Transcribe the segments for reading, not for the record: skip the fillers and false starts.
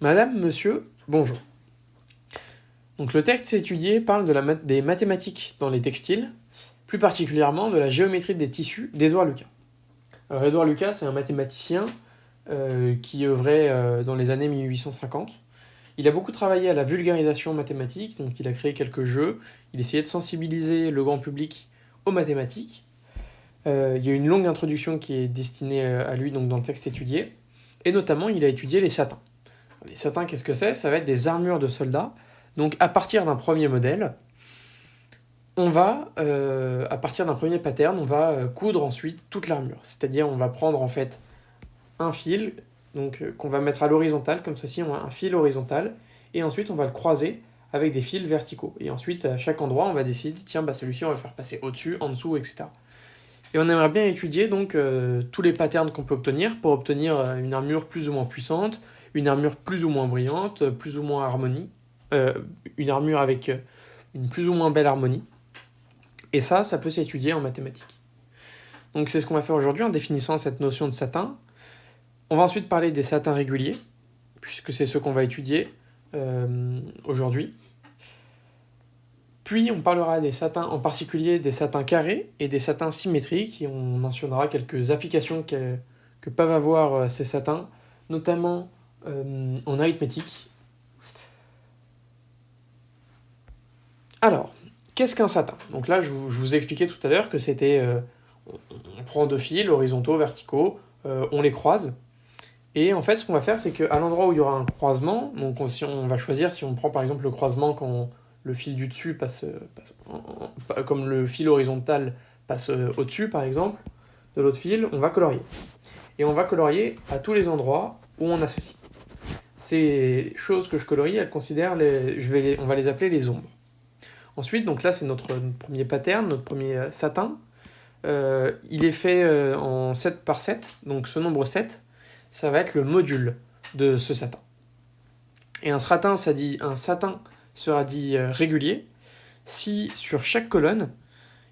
Madame, monsieur, bonjour. Donc le texte étudié parle des mathématiques dans les textiles, plus particulièrement de la géométrie des tissus d'Édouard Lucas. Alors Édouard Lucas, c'est un mathématicien qui œuvrait dans les années 1850. Il a beaucoup travaillé à la vulgarisation mathématique, donc il a créé quelques jeux, il essayait de sensibiliser le grand public aux mathématiques. Il y a une longue introduction qui est destinée à lui donc dans le texte étudié, et notamment il a étudié les satins. Les satins, qu'est-ce que c'est? Ça va être des armures de soldats. Donc à partir d'un premier modèle, à partir d'un premier pattern, on va coudre ensuite toute l'armure. C'est-à-dire on va prendre en fait un fil donc, qu'on va mettre à l'horizontale, comme ceci, on a un fil horizontal, et ensuite on va le croiser avec des fils verticaux. Et ensuite, à chaque endroit, on va décider, tiens, celui-ci, on va le faire passer au-dessus, en dessous, etc. Et on aimerait bien étudier donc tous les patterns qu'on peut obtenir pour obtenir une armure plus ou moins puissante, une armure plus ou moins brillante, plus ou moins harmonie, une armure avec une plus ou moins belle harmonie. Et ça peut s'étudier en mathématiques. Donc c'est ce qu'on va faire aujourd'hui en définissant cette notion de satin. On va ensuite parler des satins réguliers, puisque c'est ce qu'on va étudier aujourd'hui. Puis on parlera des satins, en particulier des satins carrés et des satins symétriques, et on mentionnera quelques applications que peuvent avoir ces satins, notamment en arithmétique. Alors, qu'est-ce qu'un satin? Donc là, je vous ai expliqué tout à l'heure que c'était... on prend deux fils, horizontaux, verticaux, on les croise. Et en fait, ce qu'on va faire, c'est qu'à l'endroit où il y aura un croisement, donc on va choisir, si on prend par exemple le croisement quand le fil du dessus passe comme le fil horizontal passe au-dessus, par exemple, de l'autre fil, on va colorier. Et on va colorier à tous les endroits où on a ceci. Ces choses que je colorie, on va les appeler les ombres. Ensuite, donc là, c'est notre premier pattern, notre premier satin. Il est fait en 7 par 7, donc ce nombre 7, ça va être le module de ce satin. Et un satin sera dit régulier si sur chaque colonne,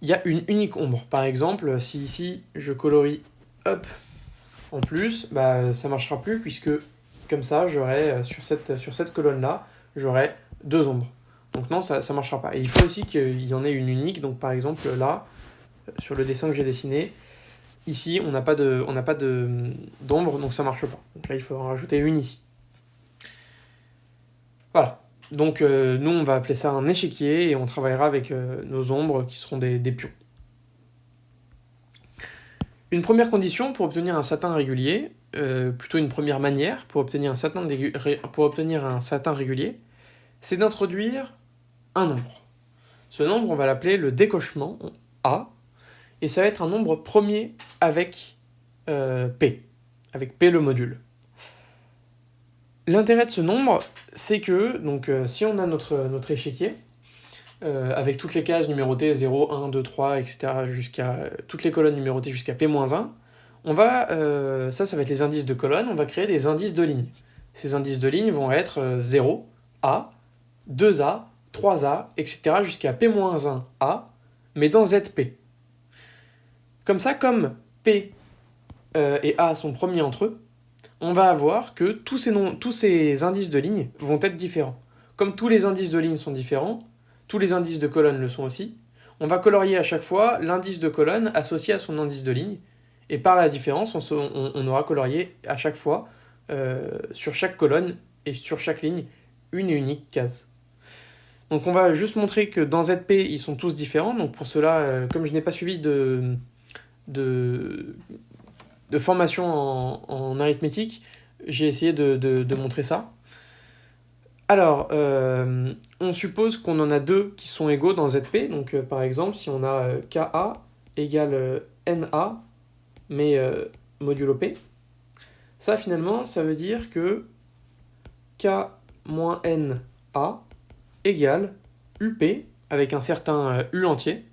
il y a une unique ombre. Par exemple, si ici je colorie up en plus, ça ne marchera plus puisque comme ça, j'aurai sur cette colonne-là, j'aurai deux ombres. Donc non, ça ne marchera pas. Et il faut aussi qu'il y en ait une unique. Donc par exemple là, sur le dessin que j'ai dessiné, ici on n'a pas d'ombre, donc ça ne marche pas. Donc là il faut en rajouter une ici. Voilà. Donc nous on va appeler ça un échiquier et on travaillera avec nos ombres qui seront des pions. Une première condition pour obtenir un satin régulier, plutôt une première manière pour obtenir un satin régulier, c'est d'introduire un nombre. Ce nombre, on va l'appeler le décochement, A, et ça va être un nombre premier avec P le module. L'intérêt de ce nombre, c'est que, donc, si on a notre échiquier, avec toutes les cases numérotées 0, 1, 2, 3, etc., jusqu'à toutes les colonnes numérotées jusqu'à P-1, on va, ça va être les indices de colonne, on va créer des indices de ligne. Ces indices de ligne vont être 0, A, 2A, 3A, etc., jusqu'à P-1A, mais dans ZP. Comme ça, comme P et A sont premiers entre eux, on va avoir que tous ces indices de ligne vont être différents. Comme tous les indices de ligne sont différents, tous les indices de colonne le sont aussi, on va colorier à chaque fois l'indice de colonne associé à son indice de ligne, et par la différence, on aura colorié à chaque fois, sur chaque colonne et sur chaque ligne, une et unique case. Donc on va juste montrer que dans ZP, ils sont tous différents, donc pour cela, comme je n'ai pas suivi de formation en arithmétique, j'ai essayé de montrer ça. Alors, on suppose qu'on en a deux qui sont égaux dans ZP. Donc, par exemple, si on a KA égale NA, mais modulo P, ça, finalement, ça veut dire que K moins NA égale UP, avec un certain U entier.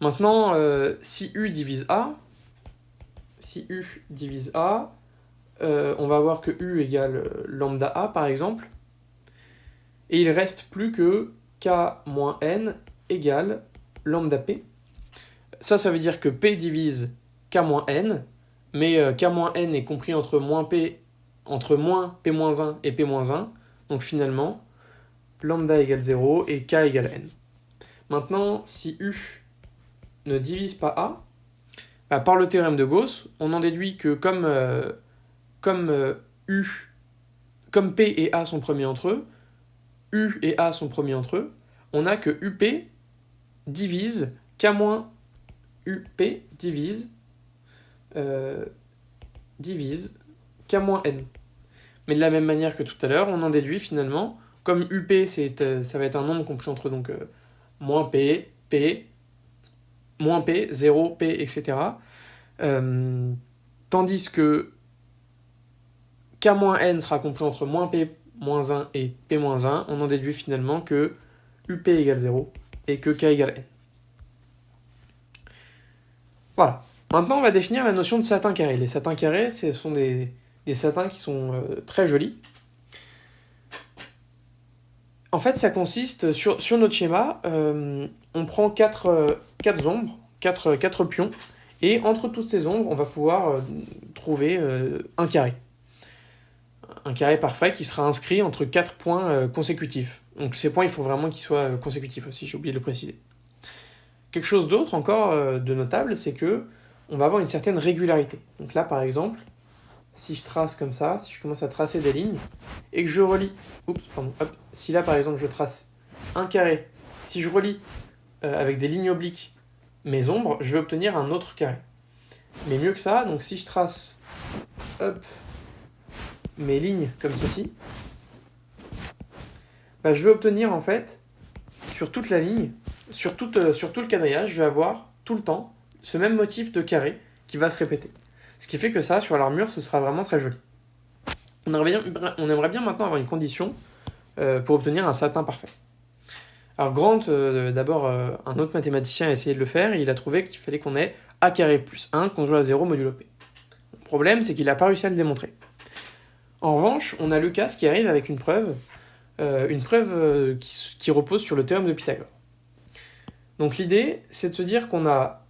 Maintenant, si U divise A, on va avoir que U égale lambda A, par exemple. Et il reste plus que K moins N égale lambda P. Ça veut dire que P divise K moins N, mais K moins N est compris entre moins P entre moins P-1 et P-1. Donc finalement, lambda égale 0 et K égale N. Maintenant, si U ne divise pas A, bah, par le théorème de Gauss, on en déduit que comme P et A sont premiers entre eux, U et A sont premiers entre eux, on a que UP divise K moins UP divise K moins N. Mais de la même manière que tout à l'heure, on en déduit finalement, comme UP ça va être un nombre compris entre donc moins P, P, moins P, 0, P, etc. Tandis que K-N sera compris entre moins P-1 et P-1, on en déduit finalement que UP égale 0 et que K égale N. Voilà. Maintenant, on va définir la notion de satin carré. Les satins carrés, ce sont des satins qui sont très jolis. En fait, ça consiste, sur notre schéma, on prend 4 ombres, 4 pions, et entre toutes ces ombres, on va pouvoir trouver un carré. Un carré parfait qui sera inscrit entre 4 points consécutifs. Donc ces points, il faut vraiment qu'ils soient consécutifs aussi, j'ai oublié de le préciser. Quelque chose d'autre encore de notable, c'est que on va avoir une certaine régularité. Donc là, par exemple, si je trace comme ça, si je commence à tracer des lignes, et que je relie... si là, par exemple, je trace un carré, si je relie avec des lignes obliques mes ombres, je vais obtenir un autre carré. Mais mieux que ça, donc si je trace mes lignes comme ceci, bah, je vais obtenir en fait, sur toute la ligne, sur tout le quadrillage, je vais avoir tout le temps ce même motif de carré qui va se répéter. Ce qui fait que ça, sur l'armure, ce sera vraiment très joli. On aimerait bien maintenant avoir une condition pour obtenir un satin parfait. Alors Grant, d'abord, un autre mathématicien a essayé de le faire, et il a trouvé qu'il fallait qu'on ait A carré plus 1 conjugué à 0 modulo P. Le problème, c'est qu'il n'a pas réussi à le démontrer. En revanche, on a Lucas qui arrive avec une preuve qui repose sur le théorème de Pythagore. Donc l'idée, c'est de se dire qu'on a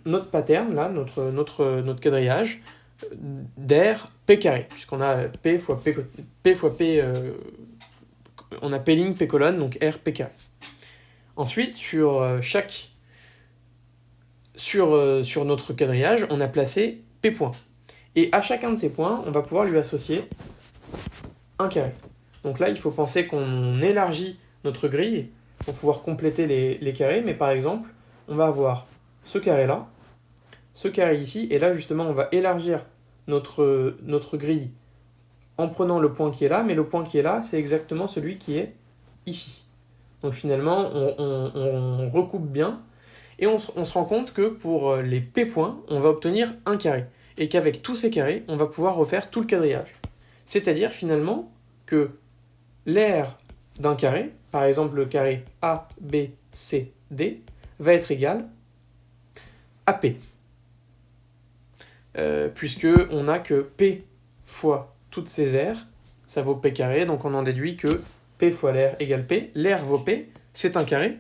notre pattern, là, notre quadrillage, d'air P carré, puisqu'on a P fois P, on a P ligne, P colonne, donc R P carré. Ensuite, sur notre quadrillage, on a placé P points. Et à chacun de ces points, on va pouvoir lui associer un carré. Donc là, il faut penser qu'on élargit notre grille pour pouvoir compléter les carrés, mais par exemple, on va avoir ce carré-là, ce carré ici, et là, justement, on va élargir notre grille en prenant le point qui est là, mais le point qui est là, c'est exactement celui qui est ici. Donc finalement, on recoupe bien, et on se rend compte que pour les P points, on va obtenir un carré, et qu'avec tous ces carrés, on va pouvoir refaire tout le quadrillage. C'est-à-dire finalement que l'aire d'un carré, par exemple le carré A, B, C, D, va être égal à P. Puisque on n'a que P fois toutes ces aires, ça vaut P carré, donc on en déduit que P fois l'aire égale P. L'aire vaut P, c'est un carré.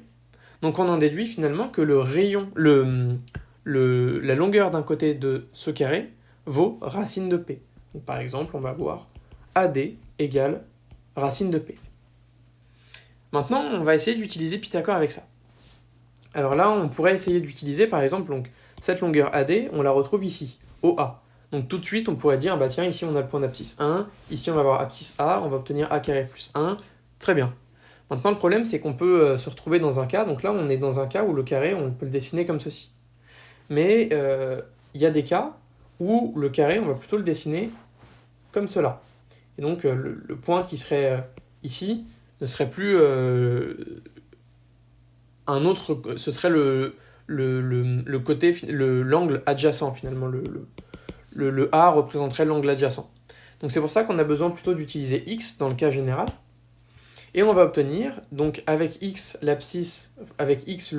Donc on en déduit finalement que le rayon, la longueur d'un côté de ce carré vaut racine de P. Donc par exemple, on va avoir AD égale racine de P. Maintenant, on va essayer d'utiliser Pythagore avec ça. Alors là, on pourrait essayer d'utiliser, par exemple, donc, cette longueur AD, on la retrouve ici, OA. Donc tout de suite, on pourrait dire, bah tiens, ici on a le point d'abscisse 1, ici on va avoir abscisse A, on va obtenir A carré plus 1, très bien. Maintenant, le problème, c'est qu'on peut se retrouver dans un cas, donc là, on est dans un cas où le carré, on peut le dessiner comme ceci. Mais il y a des cas où le carré, on va plutôt le dessiner comme cela. Et donc, le point qui serait ici ne serait plus un autre, ce serait le côté, l'angle adjacent finalement, le A représenterait l'angle adjacent. Donc c'est pour ça qu'on a besoin plutôt d'utiliser X dans le cas général. Et on va obtenir, donc avec X l'abscisse, avec X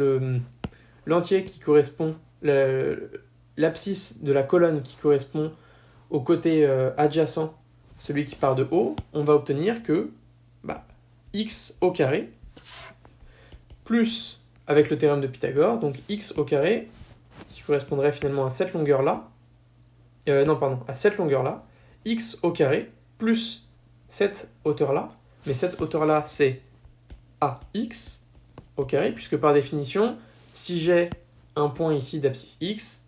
l'entier qui correspond, l'abscisse de la colonne qui correspond au côté adjacent, celui qui part de haut, on va obtenir que X au carré, plus avec le théorème de Pythagore, donc X au carré, qui correspondrait finalement à cette longueur-là, à cette longueur-là, x au carré plus cette hauteur-là, mais cette hauteur-là, c'est ax au carré, puisque par définition, si j'ai un point ici d'abscisse x,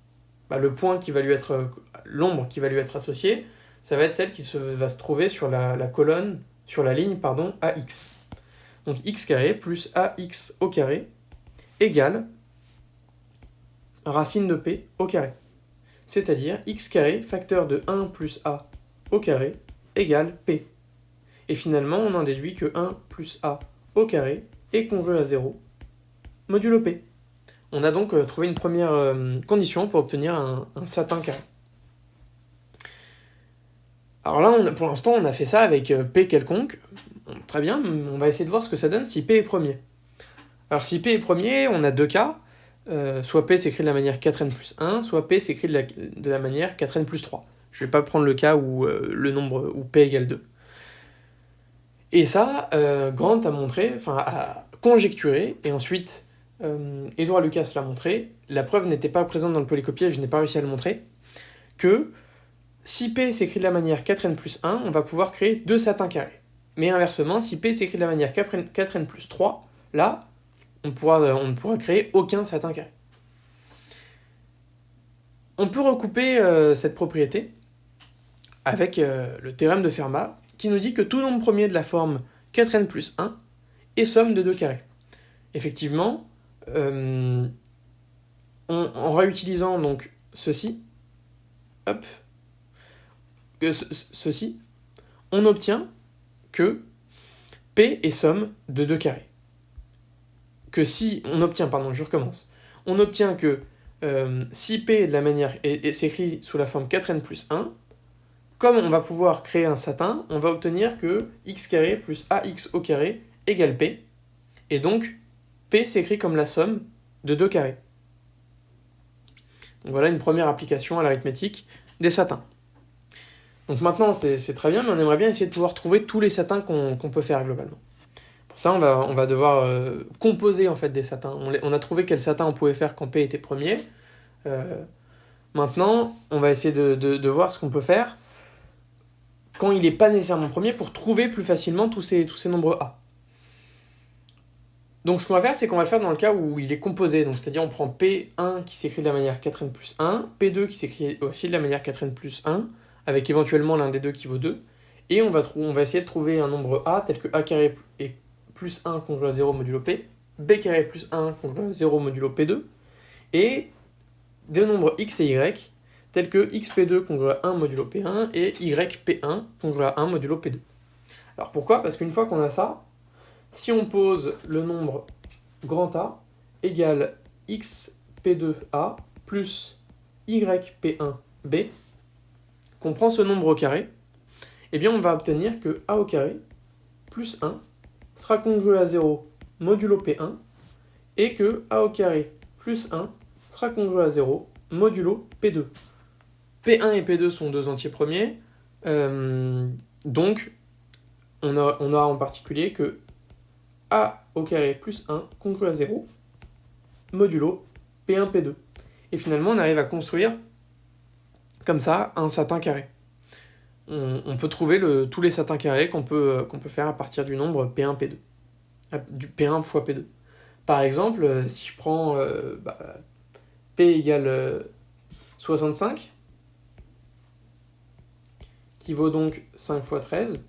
bah, le point qui va lui être, l'ombre qui va lui être associée, ça va être celle qui va se trouver sur la colonne, sur la ligne, pardon, ax. Donc x carré plus ax au carré égale racine de p au carré. C'est-à-dire x carré facteur de 1 plus a au carré égale p. Et finalement, on en déduit que 1 plus a au carré est congru à 0 modulo p. On a donc trouvé une première condition pour obtenir un satin carré. Alors là, pour l'instant, on a fait ça avec p quelconque. Très bien, on va essayer de voir ce que ça donne si p est premier. Alors si p est premier, on a deux cas. Soit p s'écrit de la manière 4n plus 1, soit p s'écrit de la manière 4n plus 3. Je ne vais pas prendre le cas où le nombre où p égale 2. Et ça, Grant a conjecturé, et ensuite Édouard Lucas l'a montré, la preuve n'était pas présente dans le polycopier, je n'ai pas réussi à le montrer, que si p s'écrit de la manière 4n plus 1, on va pouvoir créer deux satins carrés. Mais inversement, si p s'écrit de la manière 4n plus 3, là, on ne pourra créer aucun satin carré. On peut recouper cette propriété avec le théorème de Fermat, qui nous dit que tout nombre premier de la forme 4n plus 1 est somme de deux carrés. Effectivement, en réutilisant donc ceci, on obtient que P est somme de deux carrés. On obtient que si P est de la manière et s'écrit sous la forme 4n plus 1, comme on va pouvoir créer un satin, on va obtenir que x carré plus ax au carré égale P, et donc P s'écrit comme la somme de deux carrés. Donc voilà une première application à l'arithmétique des satins. Donc maintenant c'est très bien, mais on aimerait bien essayer de pouvoir trouver tous les satins qu'on peut faire globalement. Pour ça, on va devoir composer en fait des satins. On a trouvé quel satin on pouvait faire quand P était premier. Maintenant, on va essayer de voir ce qu'on peut faire quand il n'est pas nécessairement premier pour trouver plus facilement tous ces nombres A. Donc ce qu'on va faire, c'est qu'on va le faire dans le cas où il est composé. Donc c'est-à-dire on prend P1 qui s'écrit de la manière 4n plus 1, P2 qui s'écrit aussi de la manière 4n plus 1, avec éventuellement l'un des deux qui vaut 2, et on va essayer de trouver un nombre A tel que A carré est plus 1 congru à 0 modulo P, B carré plus 1 congru à 0 modulo P2, et des nombres X et Y tels que xp2 congru à 1 modulo P1 et yp1 congru à 1 modulo P2. Alors pourquoi ? Parce qu'une fois qu'on a ça, si on pose le nombre grand A égale xp2a plus yp1b, qu'on prend ce nombre au carré, eh bien on va obtenir que a au carré plus 1 sera congru à 0 modulo P1 et que a au carré plus 1 sera congru à 0 modulo P2. P1 et P2 sont deux entiers premiers, donc on a en particulier que a au carré plus 1 congru à 0 modulo P1, P2. Et finalement, on arrive à construire comme ça un satin carré. On peut trouver tous les satins carrés qu'on peut faire à partir du nombre P1, P2. Du P1 fois P2. Par exemple, si je prends P égale 65, qui vaut donc 5 fois 13,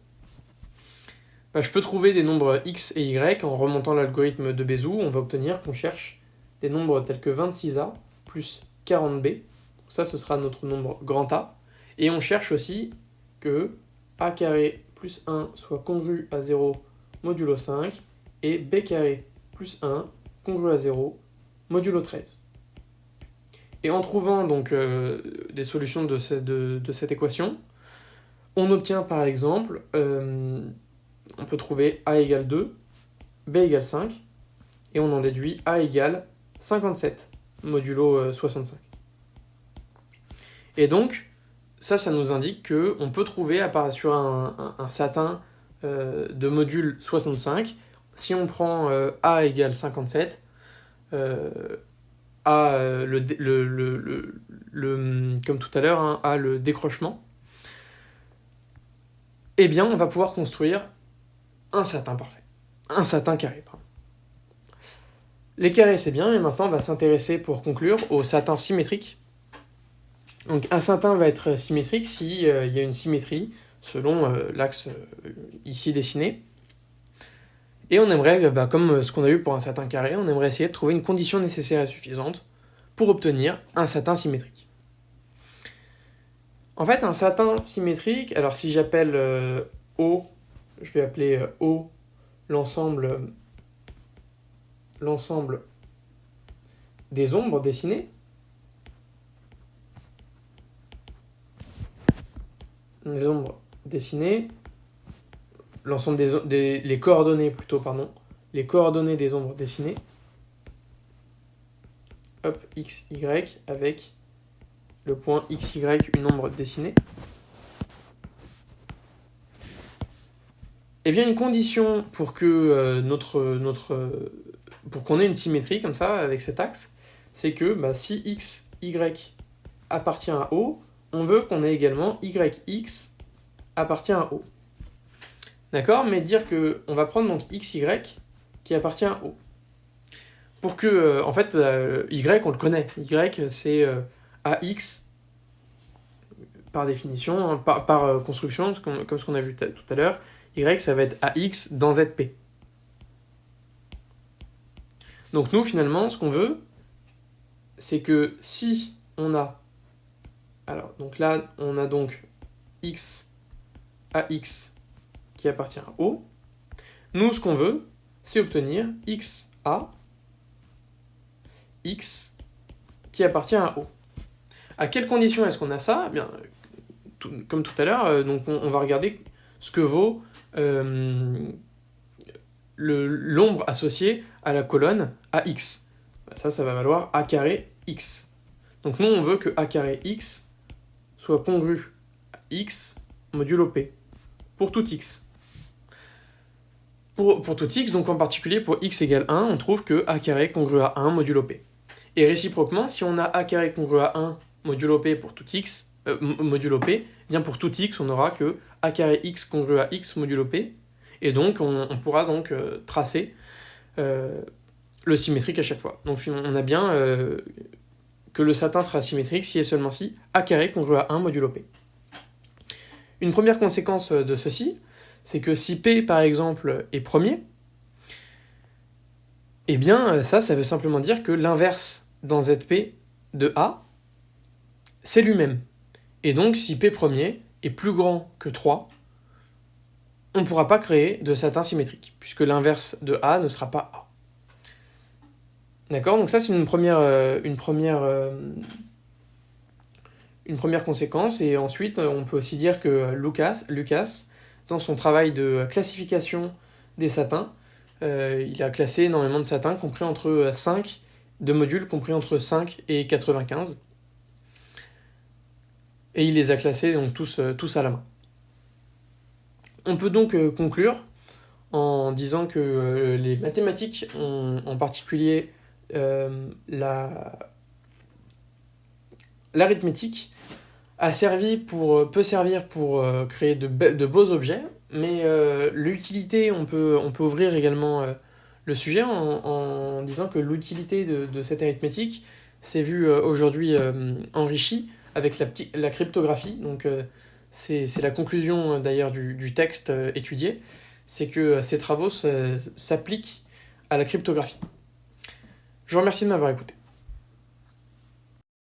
je peux trouver des nombres x et y en remontant l'algorithme de Bézout. On va obtenir qu'on cherche des nombres tels que 26a plus 40b. Ça, ce sera notre nombre grand A. Et on cherche aussi que a carré plus 1 soit congru à 0 modulo 5 et b carré plus 1 congru à 0 modulo 13. Et en trouvant donc des solutions de cette équation, on obtient par exemple, on peut trouver a égale 2, b égale 5, et on en déduit a égale 57 modulo 65. Et donc, ça nous indique qu'on peut trouver sur un satin de module 65, si on prend a égale 57, comme tout à l'heure, a le décrochement, eh bien, on va pouvoir construire un satin parfait. Un satin carré, pardon. Les carrés, c'est bien, et maintenant, on va s'intéresser, pour conclure, aux satins symétriques. Donc, un satin va être symétrique s'il y a une symétrie selon l'axe ici dessiné. Et on aimerait, comme ce qu'on a eu pour un satin carré, on aimerait essayer de trouver une condition nécessaire et suffisante pour obtenir un satin symétrique. En fait, un satin symétrique, alors si j'appelle O, je vais appeler O l'ensemble des ombres dessinées. Les ombres dessinées, l'ensemble les coordonnées plutôt, pardon, les coordonnées des ombres dessinées. Hop, x, y, avec le point x, y, une ombre dessinée. Eh bien, une condition pour que pour qu'on ait une symétrie comme ça, avec cet axe, c'est que si x, y appartient à O, on veut qu'on ait également yx appartient à O. D'accord? Mais dire que on va prendre donc xy qui appartient à O. Pour que, en fait, y on le connaît. Y c'est ax par définition, par construction, comme ce qu'on a vu tout à l'heure. Y ça va être ax dans zp. Donc nous finalement ce qu'on veut, c'est que si on a, alors donc là on a donc x ax qui appartient à O, nous ce qu'on veut c'est obtenir xa x qui appartient à O. À quelles conditions est-ce qu'on a ça? Eh bien, comme tout à l'heure, donc on va regarder ce que vaut l'ombre associée à la colonne AX. Ça va valoir A carré X. Donc nous, on veut que A carré X soit congru à X modulo P, pour tout X. Pour tout X, donc en particulier pour X égale 1, on trouve que A carré congru à 1 modulo P. Et réciproquement, si on a A carré congru à 1 modulo P pour tout X, modulo P, bien pour tout X, on aura que A carré X congru à X modulo P, et donc on pourra donc tracer le symétrique à chaque fois. Donc on a bien que le satin sera symétrique si et seulement si A carré congru à 1 modulo P. Une première conséquence de ceci, c'est que si P par exemple est premier, eh bien ça veut simplement dire que l'inverse dans ZP de A, c'est lui-même. Et donc si P premier est plus grand que 3, on ne pourra pas créer de satin symétrique, puisque l'inverse de A ne sera pas A. D'accord? Donc ça, c'est une première conséquence. Et ensuite, on peut aussi dire que Lucas, dans son travail de classification des satins, il a classé énormément de satins, compris entre 5, de modules compris entre 5 et 95. Et il les a classés donc, tous à la main. On peut donc conclure en disant que les mathématiques, en particulier l'arithmétique, peut servir pour créer de beaux objets, mais l'utilité, on peut ouvrir également le sujet en disant que l'utilité de cette arithmétique s'est vue aujourd'hui enrichie avec la cryptographie. Donc c'est la conclusion d'ailleurs du texte étudié, c'est que ces travaux s'appliquent à la cryptographie. Je vous remercie de m'avoir écouté.